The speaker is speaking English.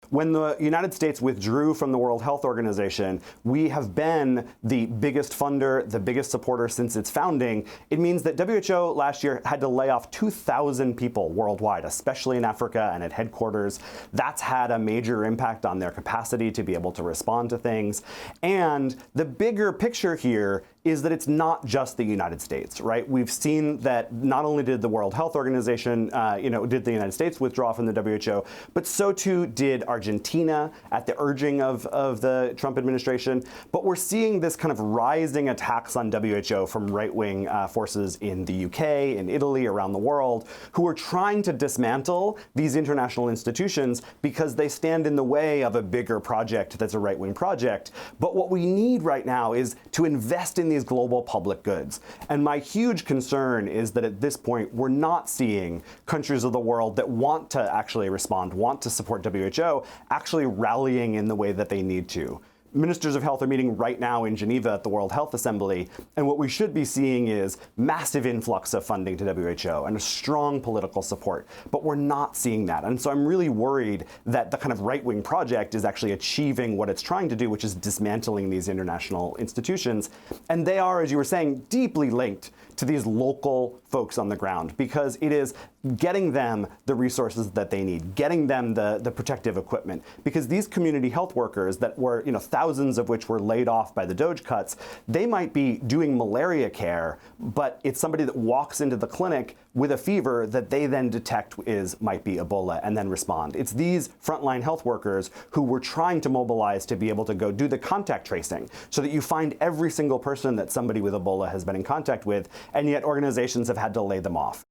When the United States withdrew from the World Health Organization, we have been the biggest funder, the biggest supporter since its founding. It means that WHO last year had to lay off 2,000 people worldwide, especially in Africa and at headquarters. That's had a major impact on their capacity to be able to respond to things. And the bigger picture here is that it's not just the United States, right? We've seen that not only did the World Health Organization, did the United States withdraw from the WHO, but so too did Argentina at the urging of the Trump administration. But we're seeing this kind of rising attacks on WHO from right-wing forces in the UK, in Italy, around the world, who are trying to dismantle these international institutions because they stand in the way of a bigger project that's a right-wing project. But what we need right now is to invest in these global public goods. And my huge concern is that at this point, we're not seeing countries of the world that want to actually respond, want to support WHO, actually rallying in the way that they need to. Ministers of health are meeting right now in Geneva at the World Health Assembly, and what we should be seeing is massive influx of funding to WHO and a strong political support, but we're not seeing that. And so I'm really worried that the kind of right-wing project is actually achieving what it's trying to do, which is dismantling these international institutions. And they are, as you were saying, deeply linked to these local folks on the ground, because it is getting them the resources that they need, getting them the protective equipment, because these community health workers that were, thousands of which were laid off by the DOGE cuts, they might be doing malaria care, but it's somebody that walks into the clinic with a fever that they then detect might be Ebola and then respond. It's these frontline health workers who we're trying to mobilize to be able to go do the contact tracing so that you find every single person that somebody with Ebola has been in contact with, and yet organizations have had to lay them off.